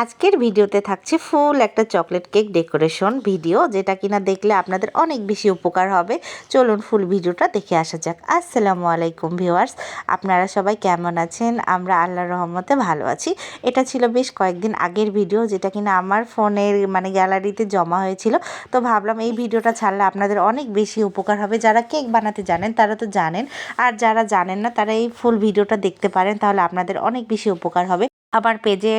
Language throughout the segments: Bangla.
আজকের ভিডিওতে থাকছে ফুল একটা চকলেট কেক ডেকোরেশন ভিডিও, যেটা কিনা দেখলে আপনাদের অনেক বেশি উপকার হবে। চলুন ফুল ভিডিওটা দেখে আসা যাক। আসসালামু আলাইকুম ভিউয়ার্স, আপনারা সবাই কেমন আছেন? আমরা আল্লাহর রহমতে ভালো আছি। এটা ছিল বেশ কয়েকদিন আগের ভিডিও, যেটা কিনা আমার ফোনের গ্যালারিতে জমা হয়েছিল। তো ভাবলাম এই ভিডিওটা ছাড়লে আপনাদের অনেক বেশি উপকার হবে। যারা কেক বানাতে জানেন তারা তো জানেন, আর যারা জানেন না তারা এই ফুল ভিডিওটা দেখতে পারেন, তাহলে আপনাদের অনেক বেশি উপকার হবে। আমার পেজে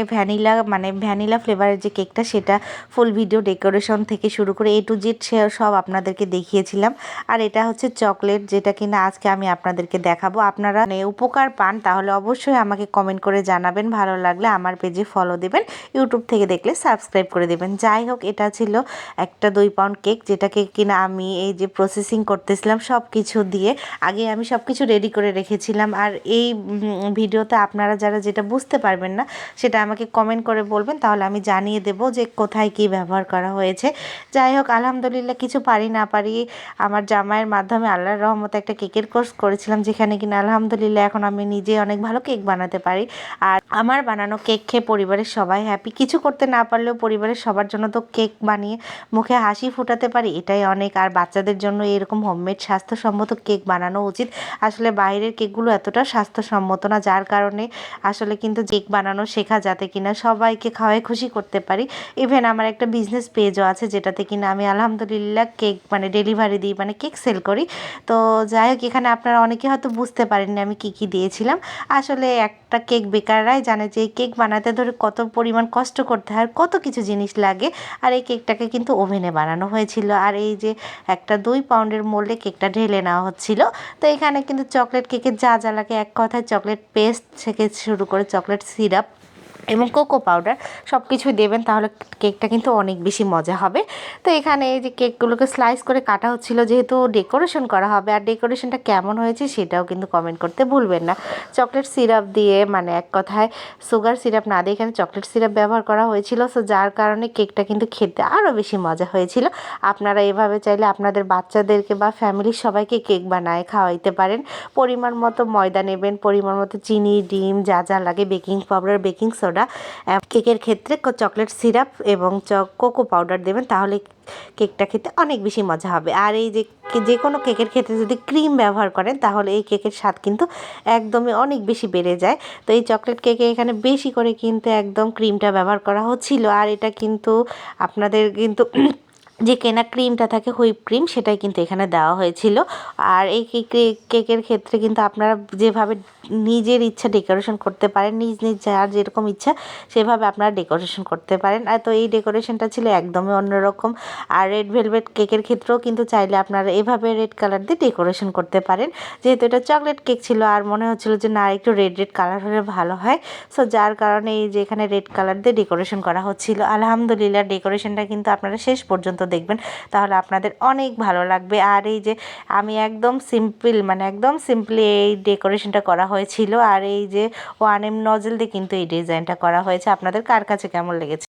ভ্যানিলা ফ্লেভারের যে কেকটা, সেটা ফুল ভিডিও ডেকোরেশন থেকে শুরু করে A to Z সব আপনাদেরকে দেখিয়েছিলাম। আর এটা হচ্ছে চকলেট, যেটা কিনা আজকে আমি আপনাদেরকে দেখাবো। আপনারা উপকার পান তাহলে অবশ্যই আমাকে কমেন্ট করে জানাবেন। ভালো লাগলে আমার পেজে ফলো দেবেন, ইউটিউব থেকে দেখলে সাবস্ক্রাইব করে দেবেন। যাই হোক, এটা ছিল একটা 2 পাউন্ড কেক, যেটাকে কিনা আমি এই যে প্রসেসিং করতেছিলাম সব কিছু দিয়ে। আগে আমি সব কিছু রেডি করে রেখেছিলাম। আর এই ভিডিওতে আপনারা যারা যেটা বুঝতে পারবেন না সেটা আমাকে কমেন্ট করে বলবেন, তাহলে আমি জানিয়ে দেব যে কোথায় কি ব্যবহার করা হয়েছে। যাই হোক, আলহামদুলিল্লাহ কিছু পারি না পারি আমার জামাইয়ের মাধ্যমে আল্লাহর রহমতে একটা কেকের কোর্স করেছিলাম, যেখানে কিনা আলহামদুলিল্লাহ এখন আমি নিজে অনেক ভালো কেক বানাতে পারি। আর আমার বানানো কেক খেয়ে পরিবারের সবাই হ্যাপি। কিছু করতে না পারলেও পরিবারের সবার জন্য তো কেক বানিয়ে মুখে হাসি ফোটাতে পারি, এটাই অনেক। আর বাচ্চাদের জন্য এরকম হোমমেড স্বাস্থ্যসম্মত কেক বানানো উচিত। আসলে বাইরের কেকগুলো এতটা স্বাস্থ্যসম্মত না, যার কারণে আসলে কিন্তু কেক বানানো শেখা, যাতে কিনা সবাইকে খাওয়াই খুশি করতে পারি। ইভেন আমার একটা বিজনেস পেজও আছে, যেটাতে কিনা আমি আলহামদুলিল্লাহ কেক ডেলিভারি দিই, কেক সেল করি। তো যাই হোক, এখানে আপনারা অনেকে হয়তো বুঝতে পারেননি আমি কি কি দিয়েছিলাম। আসলে একটা কেক বেকাররাই জানে যে এই কেক বানাতে ধরে কত পরিমাণ কষ্ট করতে হয়, কত কিছু জিনিস লাগে। আর এই কেকটাকে কিন্তু ওভেনে বানানো হয়েছিল। আর এই যে একটা 2 পাউন্ডের মোল্ডে কেকটা ঢেলে নেওয়া হচ্ছিল। তো এখানে কিন্তু চকলেট কেকের যা যা লাগে, এক কথায় চকলেট পেস্ট থেকে শুরু করে চকলেট সিরাপ এবং কোকো পাউডার সব কিছুই দেবেন, তাহলে কেকটা কিন্তু অনেক বেশি মজা হবে। তো এখানে এই যে কেকগুলোকে স্লাইস করে কাটা হচ্ছিল, যেহেতু ডেকোরেশন করা হবে। আর ডেকোরেশনটা কেমন হয়েছে সেটাও কিন্তু কমেন্ট করতে ভুলবেন না। চকলেট সিরাপ দিয়ে, এক কথায় সুগার সিরাপ না দিয়ে এখানে চকলেট সিরাপ ব্যবহার করা হয়েছিল। সো যার কারণে কেকটা কিন্তু খেতে আরও বেশি মজা হয়েছিল। আপনারা এভাবে চাইলে আপনাদের বাচ্চাদেরকে বা ফ্যামিলির সবাইকে কেক বানায় খাওয়াইতে পারেন। পরিমাণ মতো ময়দা নেবেন, পরিমাণ মতো চিনি, ডিম, যা যা লাগে, বেকিং পাউডার, বেকিং সোডা। কেকের ক্ষেত্রে চকলেট সিরাপ এবং কোকো পাউডার দেবেন, তাহলে কেকটা খেতে অনেক বেশি মজা হবে। আর এই যে কোনো কেকের ক্ষেত্রে যদি ক্রিম ব্যবহার করেন, তাহলে এই কেকের স্বাদ কিন্তু একদমই অনেক বেশি বেড়ে যায়। তো এই চকলেট কেকে এখানে বেশি করে কিন্তু একদম ক্রিমটা ব্যবহার করা হচ্ছিল। আর এটা কিন্তু আপনাদের কিন্তু যে কেনা ক্রিমটা থাকে, হুইপ ক্রিম, সেটাই কিন্তু এখানে দেওয়া হয়েছিল। আর এই কেকের ক্ষেত্রে কিন্তু আপনারা যেভাবে নিজের ইচ্ছা ডেকোরেশন করতে পারেন, নিজ যার যেরকম ইচ্ছা সেভাবে আপনারা ডেকোরেশন করতে পারেন। আর তো এই ডেকোরেশনটা ছিল একদমই অন্যরকম। আর রেড ভেলভেট কেকের ক্ষেত্রেও কিন্তু চাইলে আপনারা এভাবে রেড কালার দিয়ে ডেকোরেশন করতে পারেন। যেহেতু এটা চকলেট কেক ছিল, আর মনে হচ্ছিল যে না, একটু রেড কালার হলে ভালো হয়। সো যার কারণে এই যে এখানে রেড কালার দিয়ে ডেকোরেশন করা হচ্ছিল। আলহামদুলিল্লাহ ডেকোরেশনটা কিন্তু আপনারা শেষ পর্যন্ত দেখবেন, তাহলে আপনাদের অনেক ভালো লাগবে। আর এই যে আমি একদম সিম্পলি এই ডেকোরেশনটা করা হয়েছিল। আর এই যে 1M নজল দিয়ে কিন্তু এই ডিজাইনটা করা হয়েছে। আপনাদের কার কাছে কেমন লেগেছে?